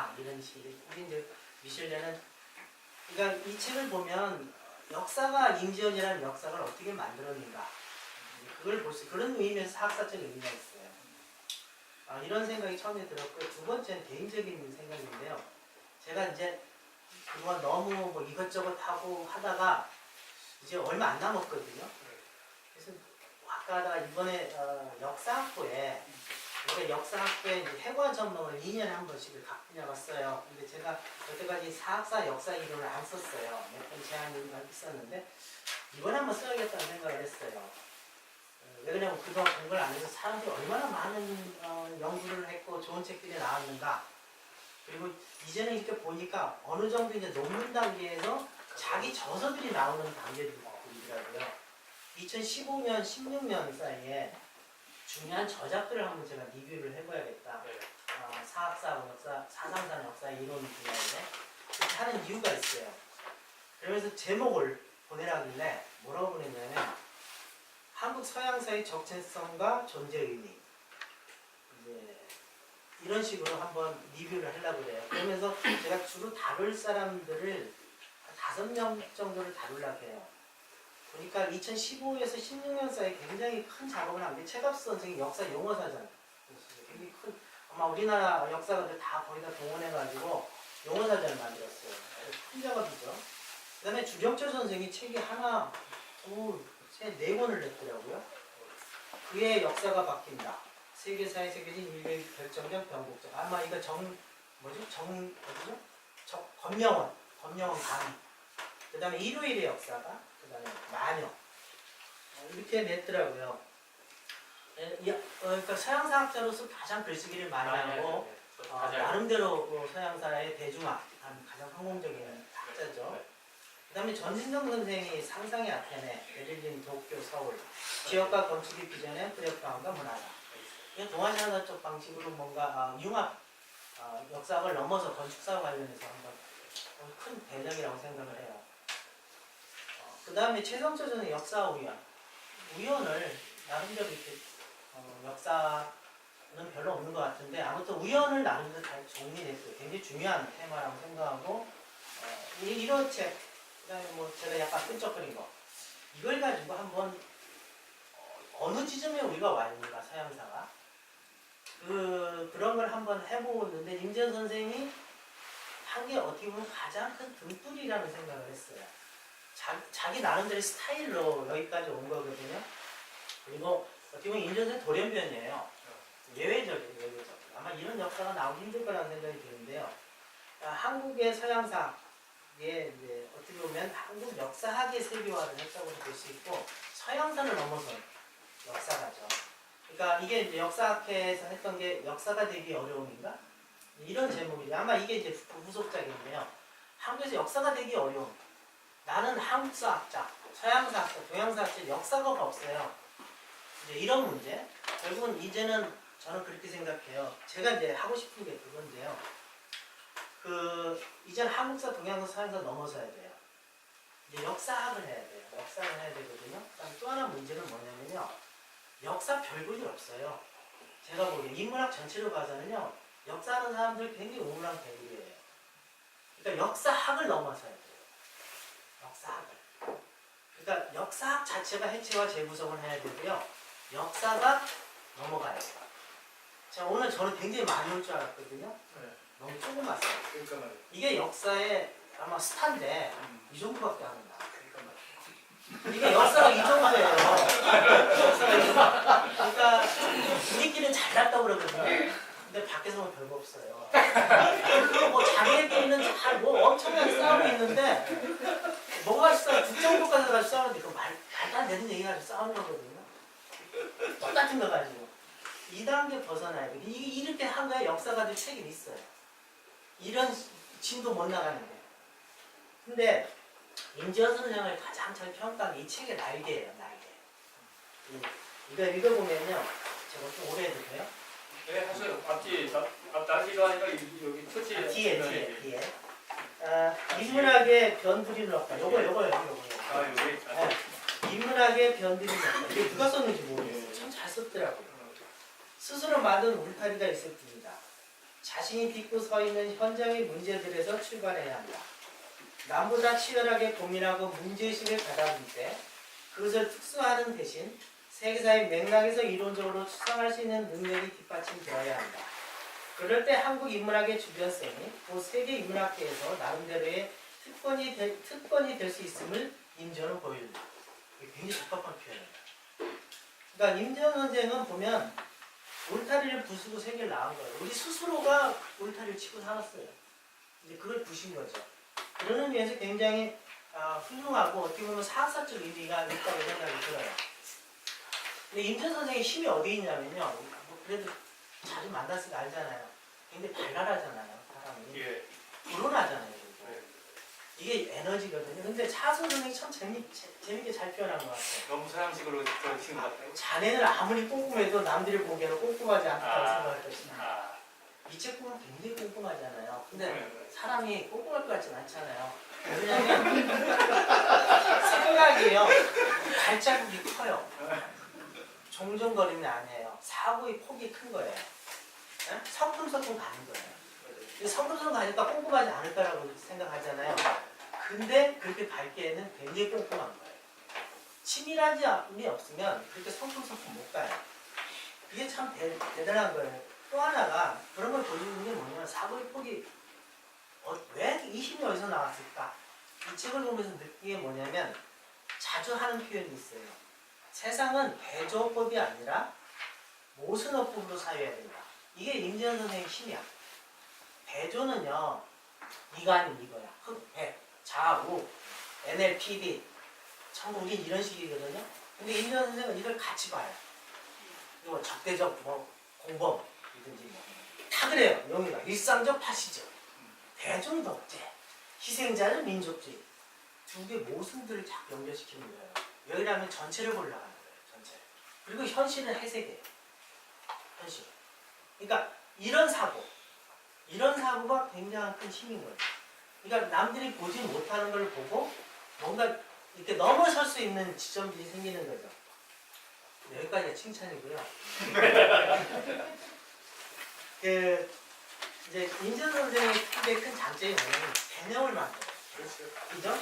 있다 이런 식의. 우리 이제 미셸레는 그러니까 이 책을 보면 역사가 임지연이라는 역사를 어떻게 만들었는가 그걸 볼 수 그런 의미에서 사학사적 의미가 있어요. 이런 생각이 처음에 들었고 두 번째는 개인적인 생각인데요. 제가 이제 그동안 너무 뭐 이것저것 하고 하다가 이제 얼마 안 남았거든요. 그래서 아까 이번에 역사학부에 그러니까 역사학부에 이제 해과 전공을 2년에 한 번씩을 가끔해왔어요. 근데 제가 여태까지 사학사 역사 이론을 안 썼어요. 몇 번 제안이 있었는데 이번에 한번 써야겠다는 생각을 했어요. 왜 그러냐면 그동안 공부를 안 해서 사람들이 얼마나 많은 연구를 했고 좋은 책들이 나왔는가. 그리고 이제는 이렇게 보니까 어느 정도 이제 논문 단계에서 자기 저서들이 나오는 단계들이더라고요. 2015년, 16년 사이에 중요한 저작들을 한번 제가 리뷰를 해봐야겠다. 사학사, 역사, 사상사, 역사 이론 분야에 그렇게 하는 이유가 있어요. 그러면서 제목을 보내라길래 뭐라고 보냈냐면 한국 서양사의 적체성과 존재 의미 이제 이런 식으로 한번 리뷰를 하려고 그래요. 그러면서 제가 주로 다룰 사람들을 한 5명 정도를 다루려고 해요. 그러니까 2015에서 16년 사이에 굉장히 큰 작업을 한 게 최갑수 선생이 역사 용어사전 굉장히 큰 아마 우리나라 역사가들 다 거의 다 동원해가지고 용어사전을 만들었어요. 큰 작업이죠. 그 다음에 주경철 선생이 책이 하나, 둘, 셋, 4권을 냈더라고요. 그의 역사가 바뀐다. 세계사에 새겨진 인류의 결정적 변곡적. 아마 이거 권명원 강의. 그 다음에 일요일의 역사가, 그 다음에 마녀. 이렇게 냈더라고요. 그러니까 서양사학자로서 가장 글쓰기를 많이 하고, 나름대로 서양사의 대중화, 가장 성공적인 학자죠. 그 다음에 전진성 선생이 상상의 아테네, 베를린, 도쿄, 서울, 지역과 건축의 비전의 뿌려표현과 문화사. 동아시아 쪽 방식으로 뭔가 융합, 역사학을 넘어서 건축사와 관련해서 한번 큰 대작이라고 생각을 해요. 그 다음에 최성철 선생의 역사 우연을 나름대로 이렇게 역사는 별로 없는 것 같은데 아무튼 우연을 나름대로 잘 정리했어요. 굉장히 중요한 테마라고 생각하고 이런 책, 그 다음에 뭐 제가 약간 끈적거린 거 이걸 가지고 한번 어느 지점에 우리가 와 있는가 서양사가 그런 걸 한번 해보는데 임지연 선생이 한 게 어떻게 보면 가장 큰 등불이라는 생각을 했어요. 자기 나름대로 스타일로 여기까지 온 거거든요. 그리고 어떻게 보면 임지연 선생 돌연변이에요. 예외적이에요. 아마 이런 역사가 나오기 힘들 거라는 생각이 드는데요. 한국의 서양사에 이제 어떻게 보면 한국 역사학의 세계화를 했다고 볼 수 있고 서양사를 넘어선 역사가죠. 그러니까 이게 이제 역사학회에서 했던 게 역사가 되기 어려움인가? 이런 제목이죠. 아마 이게 이제 후속작인데요. 한국에서 역사가 되기 어려움. 나는 한국사학자, 서양사학자, 동양사학자 역사가 없어요. 이제 이런 문제. 결국은 이제는 저는 그렇게 생각해요. 제가 이제 하고 싶은 게 그건데요. 이제는 한국사, 동양사, 서양사 넘어서야 돼요. 이제 역사학을 해야 돼요. 역사를 해야 되거든요. 그다음 또 하나 문제는 뭐냐면요. 역사 별볼일 없어요. 제가 보기에 인문학 전체로 봐서는요. 역사하는 사람들 굉장히 우물랑대물이에요. 그러니까 역사학을 넘어서야 돼요. 역사학을. 그러니까 역사학 자체가 해체와 재구성을 해야 되고요. 역사가 넘어가야 돼요. 자, 오늘 저는 굉장히 많이 올 줄 알았거든요. 네. 너무 조금 왔어요. 그러니까 말이에요. 이게 역사의 아마 스타인데 이 정도밖에 안 한다. 그러니까 말이에요. 이게 역사가 이 정도예요. 역사가 이 정도. 그러니까 우리끼리는 잘났다고 그러거든요. 근데 밖에서 보면 별거 없어요. 뭐 자기애끼리는 잘 뭐 엄청나게 싸우고 있는데 뭐가 있어요? 국정교과서 가지고 싸우는데 그거 말도 안 되는 얘기 가지고 싸우는 거거든요. 똑같은 거 가지고. 2단계 벗어나야 돼. 이렇게 한 거에 역사가들 책임이 있어요. 이런 진도 못 나가는데. 근데 임지연 선생을 가장 잘 평가한 게 이 책의 날개예요. 날개. 이거 읽어보면요. 제가 좀 오래 해도 돼요? 네, 하세요. 앞다리가 아니라 여기 터치. 뒤에. 인문학의 변두리는 없다. 요거요. 여기. 네. 인문학의 변두리는 없다. 이게 누가 썼는지 모르겠어요. 참 잘 썼더라고요. 스스로 만든 울타리가 있을 뿐이다. 자신이 딛고 서 있는 현장의 문제들에서 출발해야 한다. 남보다 치열하게 고민하고 문제의식을 가다볼 때 그것을 특수화하는 대신 세계사의 맥락에서 이론적으로 추상할 수 있는 능력이 뒷받침되어야 한다. 그럴 때 한국 인문학의 주변성이 또 세계 인문학계에서 나름대로의 특권이 될 수 있음을 임지연은 보여준다. 이게 굉장히 적합한 표현이에요. 그러니까 임지연 선생은 보면 울타리를 부수고 세계를 나온 거예요. 우리 스스로가 울타리를 치고 살았어요. 이제 그걸 부신 거죠. 그런 의미에서 굉장히 훌륭하고 어떻게 보면 사학사적 의미가 있다고 생각이 들어요. 근데 임지연 선생의 힘이 어디 있냐면요. 뭐 그래도 자주 만났으니까 알잖아요. 굉장히 발랄하잖아요. 사람이. 예. 불온하잖아요. 이게 에너지거든요. 근데 차승 선생이 참 재밌게 잘 표현한 것 같아요. 너무 서양식으로 들으신 것 같아요. 자네는 아무리 꼼꼼해도 남들이 보기에는 꼼꼼하지 않다고 생각할 것이다. 아, 이 책 보면 굉장히 꼼꼼하잖아요. 근데 네. 사람이 꼼꼼할 것 같진 않잖아요. 왜냐면 생각이에요. 발자국이 커요. 종종거리는 아니에요. 사고의 폭이 큰 거예요. 네? 성큼성큼 가는 거예요. 성큼성큼 가니까 꼼꼼하지 않을 거라고 생각하잖아요. 근데 그렇게 갈기에는 굉장히 꼼꼼한 거예요. 치밀함이 없으면 그렇게 성큼성큼 못 가요. 이게 참 대단한 거예요. 또 하나가 그런 걸 보여주는 게 뭐냐면 사고의 폭이 왜 이 힘이 어디서 나왔을까? 이 책을 보면서 느낀 게 뭐냐면 자주 하는 표현이 있어요. 세상은 대조법이 아니라 모순어법으로 사유해야 된다. 이게 임지연 선생의 힘이야. 대조는요, 이거 아니면 이거야. 흑, 백, 좌우, NLPD. 전부 우린 이런 식이거든요. 근데 임지연 선생은 이걸 같이 봐요. 이거 적대적 공범이든지 뭐. 다 그래요. 여기가 일상적 파시적, 대중 독재, 희생자는 민족주의. 두 개 모순들을 자꾸 연결시키는 거예요. 여기라면 전체를 보려고 하는 거예요. 전체. 그리고 현실은 해석이에요. 현실. 그러니까 이런 사고가 굉장한 큰 힘인 거예요. 그러니까 남들이 보지 못하는 걸 보고 뭔가 이렇게 넘어설 수 있는 지점들이 생기는 거죠. 여기까지가 칭찬이고요. 이제 임지연 선생의 굉장히 큰 장점이 뭐냐면 개념을 만들어요. 그죠?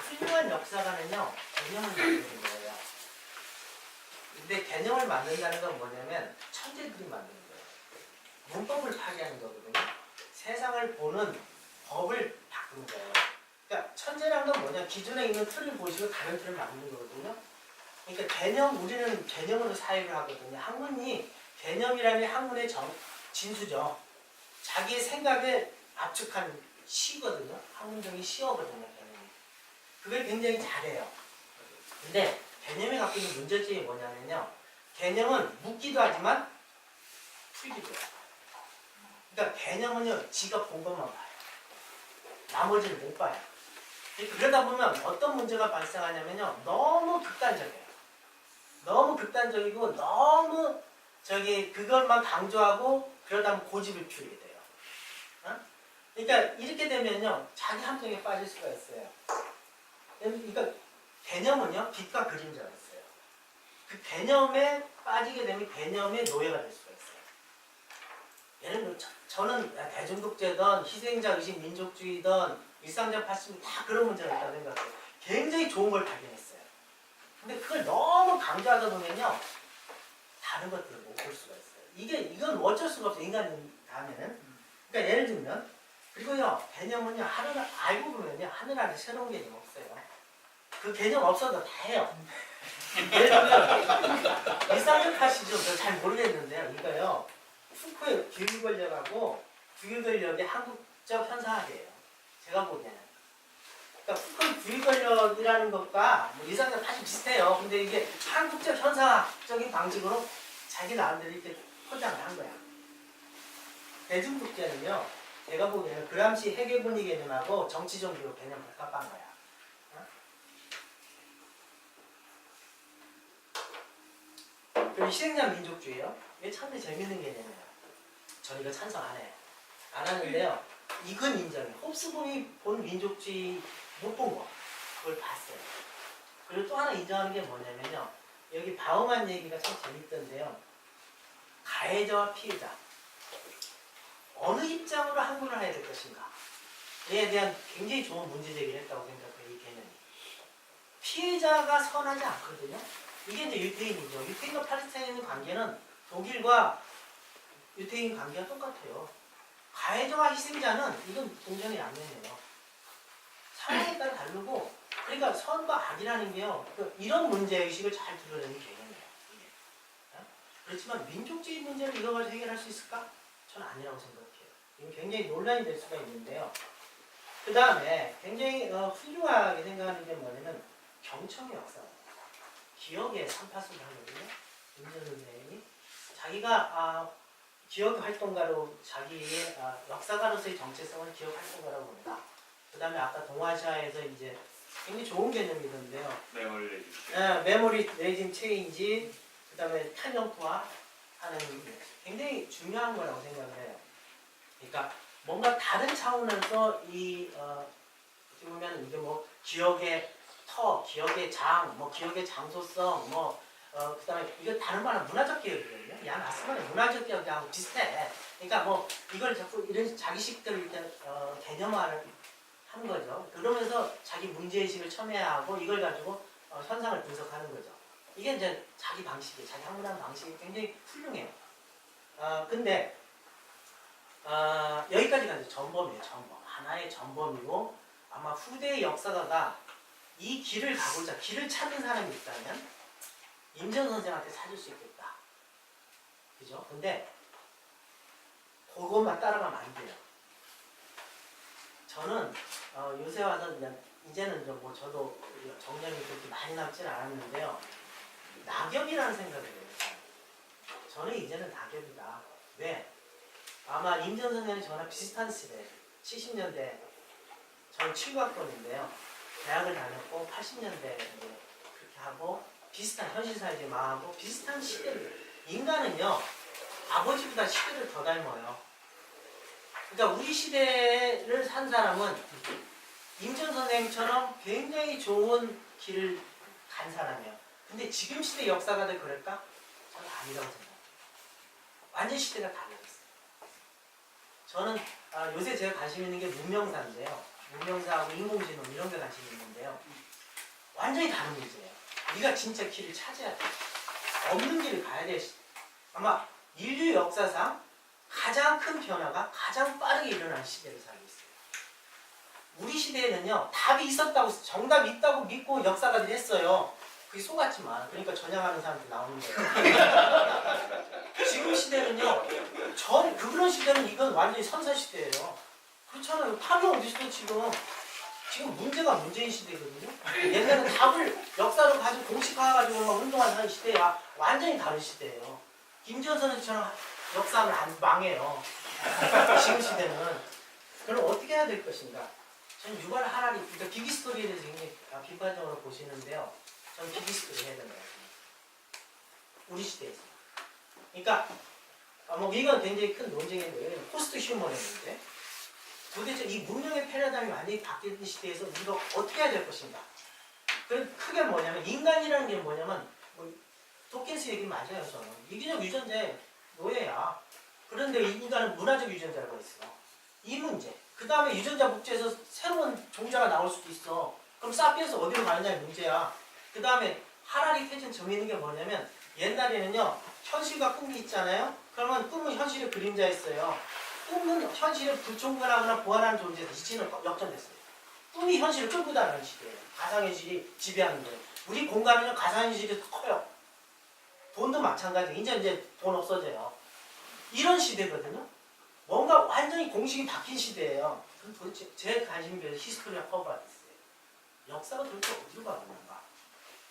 훌륭한 역사가는요, 개념을 만드는 거예요. 근데 개념을 만든다는 건 뭐냐면 천재들이 만드는 거예요. 문법을 파괴하는 거거든요. 세상을 보는 법을 바꾸는 거예요. 그러니까 천재란 건 뭐냐? 기존에 있는 틀을 보시고 다른 틀을 만드는 거거든요. 그러니까 우리는 개념으로 사유를 하거든요. 학문이 개념이라는 학문의 진수죠. 자기의 생각에 압축한 시거든요. 학문적인 시어거든요. 개념이. 그걸 굉장히 잘해요. 근데 개념이 갖고 있는 문제점이 뭐냐면요. 개념은 묻기도 하지만 풀기도 해요. 그러니까 개념은요. 지가 본 것만 봐요. 나머지를 못 봐요. 그러다 보면 어떤 문제가 발생하냐면요. 너무 극단적이에요. 너무 극단적이고 너무 그것만 강조하고 그러다 보면 고집을 피우게 돼요. 그러니까 이렇게 되면요. 자기 함정에 빠질 수가 있어요. 그러니까 개념은요. 빛과 그림자가 있어요. 그 개념에 빠지게 되면 개념의 노예가 될 수가 있어요. 예를 들면 저는 대중독재든 희생자의식 민족주의든 일상적 파시즘 다 그런 문제가 있다고 생각해요. 굉장히 좋은 걸 발견했어요. 근데 그걸 너무 강조하다 보면요. 다른 것들을 못 볼 수가 있어요. 이건 어쩔 수가 없어요. 인간이 다음에는. 그러니까 예를 들면 그리고요. 개념은요. 알고 보면요. 하늘 안에 새로운 개념 없어요. 그 개념 없어도 다 해요. 예를 들면 일상적 파시즘 저 잘 모르겠는데요. 이거요. 푸코의 규율 권력하고 규율 권력의 한국적 현상화돼요. 제가 보기에는. 그러니까 푸코의 규율 권력이라는 것과 뭐 일상적 파시즘 비슷해요. 근데 이게 한국적 현상학적인 방식으로 자기 나름대로 이렇게 포장을 한 거야. 대중독재는요. 제가 보기에는 그람시 해결분리 개념하고 정치종교 개념을 합한 거야. 그리고 희생자 민족주의요. 이게 참 재밌는 개념이에요. 저는 이거 찬성 안 해요. 안 하는데요. 이건 인정해. 홉스봉이 본 민족주의 못 본 거. 그걸 봤어요. 그리고 또 하나 인정하는 게 뭐냐면요. 여기 바우만 얘기가 참 재밌던데요. 가해자와 피해자. 어느 입장으로 항문을 해야 될 것인가? 에 대한 굉장히 좋은 문제 제기를 했다고 생각해요. 이 개념이. 피해자가 선하지 않거든요. 이게 이제 유태인이죠. 유태인과 팔레스타인의 관계는 독일과 유태인 관계가 똑같아요. 가해자와 희생자는 이건 동전의 양면이에요. 상황에 따라 다르고, 그러니까 선과 악이라는 게요. 이런 문제의식을 잘 드러내는 개념이에요. 이게. 그렇지만 민족주의 문제를 이거 가지고 해결할 수 있을까? 저는 아니라고 생각해요. 이건 굉장히 논란이 될 수가 있는데요. 그 다음에 굉장히 훌륭하게 생각하는 게 뭐냐면 경청의 역사. 기억의 삼파수를 하거든요. 임전 선생님이 자기가 기억 활동가로 자기의 역사가로서의 정체성을 기억 활동가라고 본다. 그 다음에 아까 동아시아에서 이제 굉장히 좋은 개념이던데요. 메모리 레짐 체인지, 그 다음에 탄력화 하는 게 굉장히 중요한 거라고 생각을 해요. 그러니까 뭔가 다른 차원에서 어떻게 보면 이게 뭐 기억의 터, 기억의 장, 뭐 기억의 장소성, 그 다음에 이거 다른 말은 문화적 기억이거든요. 야, 나스만의 문화적 기억하고 비슷해. 그러니까 뭐 이걸 자꾸 이런 자기식들 일단 개념화를 한 거죠. 그러면서 자기 문제의식을 첨예하고 이걸 가지고 현상을 분석하는 거죠. 이게 이제 자기 방식이에요. 자기 학문하는 방식이 굉장히 훌륭해요. 근데 여기까지가 이제 전범이에요. 전범. 하나의 전범이고 아마 후대의 역사가가 이 길을 가고자 길을 찾는 사람이 있다면 임전 선생한테 찾을 수 있겠다. 그죠? 근데 그것만 따라가면 안 돼요. 저는 요새 와서 그냥 이제는 좀 뭐 저도 정년이 그렇게 많이 남지는 않았는데요. 낙엽이라는 생각을 해요. 저는 이제는 낙엽이다. 왜? 아마 임전 선생님 저랑 비슷한 시대, 70년대, 저는 7학번인데요. 대학을 다녔고 80년대 그렇게 하고 비슷한 현실사회에 망하고 비슷한 시대를, 인간은요 아버지보다 시대를 더 닮아요. 그러니까 우리 시대를 산 사람은 임전 선생처럼 굉장히 좋은 길을 간 사람이에요. 근데 지금 시대 역사가들 그럴까? 저는 아니라고 생각해요. 완전 시대가 달라졌어요. 저는 요새 제가 관심 있는 게 문명사인데요. 문명사하고 인공지능 이런 데 관심 있는데요. 완전히 다른 문제예요. 네가 진짜 길을 찾아야 돼. 없는 길을 가야 돼. 아마 인류 역사상 가장 큰 변화가 가장 빠르게 일어나는 시대를 살고 있어요. 우리 시대에는요, 답이 있었다고, 정답이 있다고 믿고 역사가들이 했어요. 그게 속았지만, 그러니까 전향하는 사람들 나오는 거예요. 지금 시대는요, 그런 시대는 이건 완전히 선사시대예요. 그렇잖아요. 답이 어디서 지금 문제가 문재인 시대거든요. 옛날에는 답을 역사로 가지고 공식화가지고 막 운동하는 시대야. 완전히 다른 시대예요. 김지현 선생님처럼 역사는 안 망해요. 지금 시대는. 그럼 어떻게 해야 될 것인가? 저는 유발 하라리, 그러니까 비기스토리에 대해서 굉장히 비판적으로 보시는데요. 저는 비기스토리 해야 된다고 생각해요. 우리 시대에서. 그러니까 뭐 이건 굉장히 큰 논쟁인데, 포스트 휴머의 문제. 도대체 이 문명의 패러다임이 완전히 바뀌는 시대에서 우리가 어떻게 해야 될 것인가? 그 크게 뭐냐면, 인간이라는 게 뭐냐면, 도킨스 얘기 맞아요, 저는. 이기적 유전자의 노예야. 그런데 인간은 문화적 유전자라고 있어. 이 문제. 그 다음에 유전자 복제해서 새로운 종자가 나올 수도 있어. 그럼 사피엔스 어디로 가느냐의 문제야. 그 다음에 하라리 태진 재미있는 게 뭐냐면, 옛날에는요, 현실과 꿈이 있잖아요. 그러면 꿈은 현실의 그림자였어요. 꿈은 현실을 불충분하거나 보완하는 존재에서 이치는 역전됐어요. 꿈이 현실을 끌고 다니는 시대예요. 가상현실이 지배하는 거예요. 우리 공간은요, 가상현실이 더 커요. 돈도 마찬가지예요. 이제 돈 없어져요. 이런 시대거든요. 뭔가 완전히 공식이 바뀐 시대예요. 그럼 도대체 제 관심이 배서 히스토리아 퍼바디스예요. 역사가 도대체 어디로 가는가?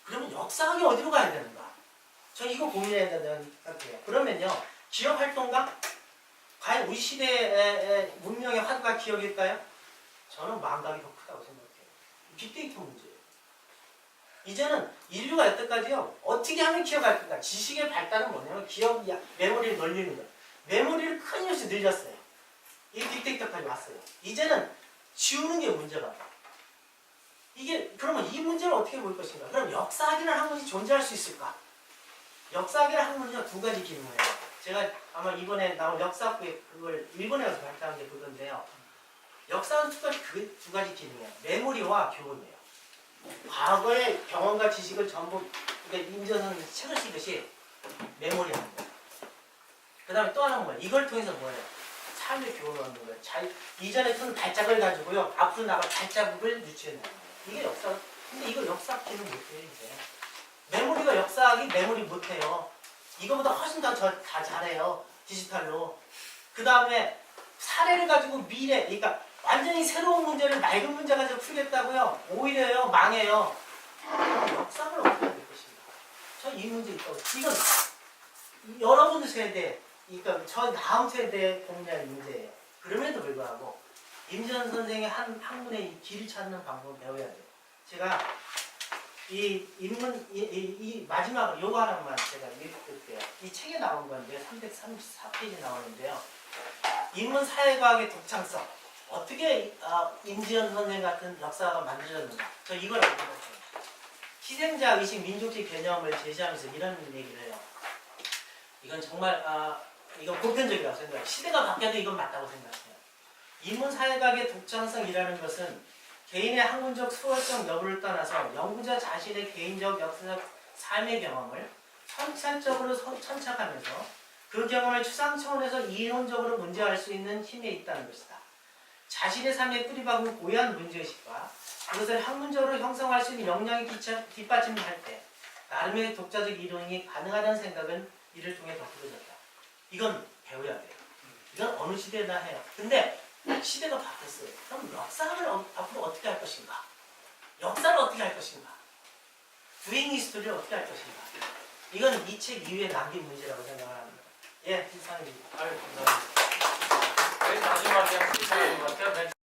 그러면 역사학이 어디로 가야 되는가? 저 이거 고민해야 된다는 생각해요. 그러면요, 기억 활동가? 과연 우리 시대의 문명의 화두가 기억일까요? 저는 망각이 더 크다고 생각해요. 빅데이터 문제예요. 이제는 인류가 여태까지요, 어떻게 하면 기억할 건가? 지식의 발달은 뭐냐면 기억, 메모리를 늘리는 거예요. 메모리를 끊임없이 늘렸어요. 이 빅데이터까지 왔어요. 이제는 지우는 게 문제가. 이게 그러면 이 문제를 어떻게 볼 것인가? 그럼 역사학이라는 학문이 존재할 수 있을까? 역사학이라는 학문은요, 두 가지 기능을 해요. 제가 아마 이번에 나온 역사학부에 그걸 일본에 가서 발표한 게 그건데요. 역사는 두 가지 기능이에요. 메모리와 교훈이에요. 과거의 경험과 지식을 전부 그러니까 임전은 책을 쓰듯이 메모리하는 거예요. 그 다음에 또 하나는 뭐예요? 이걸 통해서 뭐예요? 삶의 교훈을 얻는 거예요. 이전에 튼 발자국을 가지고요. 앞으로 나갈 발자국을 유추해내는 거예요. 이게 역사. 근데 이거 역사학기는 못해요. 이제. 메모리가 역사학이 메모리 못해요. 이거보다 훨씬 더 잘해요. 디지털로. 그 다음에 사례를 가지고 미래, 그러니까 완전히 새로운 문제를 낡은 문제 가지고 풀겠다고요? 오히려요, 망해요. 역사를 어떻게 할 것인가? 저 이 문제 있다고. 이건 여러분 세대, 그러니까 저 다음 세대에 공략할 문제예요. 그럼에도 불구하고 임지연 선생의 한 학문의 이 길을 찾는 방법을 배워야 돼요. 제가 이 마지막으로 요거 하나만 제가 읽을게요. 이 책에 나온 건데요. 334페이지 나오는데요. 인문 사회과학의 독창성. 어떻게 임지연 선생 같은 역사가 만들어졌는가. 저 이걸 알고 있어요. 희생자 의식 민족주의 개념을 제시하면서 이런 얘기를 해요. 이건 정말 이건 보편적이라고 생각해요. 시대가 바뀌어도 이건 맞다고 생각해요. 인문 사회과학의 독창성이라는 것은 개인의 학문적 수월성 여부를 떠나서 연구자 자신의 개인적 역사적 삶의 경험을 선찰적으로 천착하면서 그 경험을 추상 차원에서 이론적으로 문제할 수 있는 힘에 있다는 것이다. 자신의 삶에 뿌리박은 고유한 문제의식과 그것을 학문적으로 형성할 수 있는 역량이 뒷받침할 때 나름의 독자적 이론이 가능하다는 생각은 이를 통해 덧붙여졌다. 이건 배워야 돼요. 이건 어느 시대나 해요. 근데 시대가 바뀌었어요. 그럼 역사를 앞으로 어떻게 할 것인가? 역사를 어떻게 할 것인가? 두잉 히스토리를 어떻게 할 것인가? 이건 이 책 이후에 남긴 문제라고 생각을 합니다. 예, 이상입니다. 아유, 감사합니다. 맨 마지막에 한 것 같아요.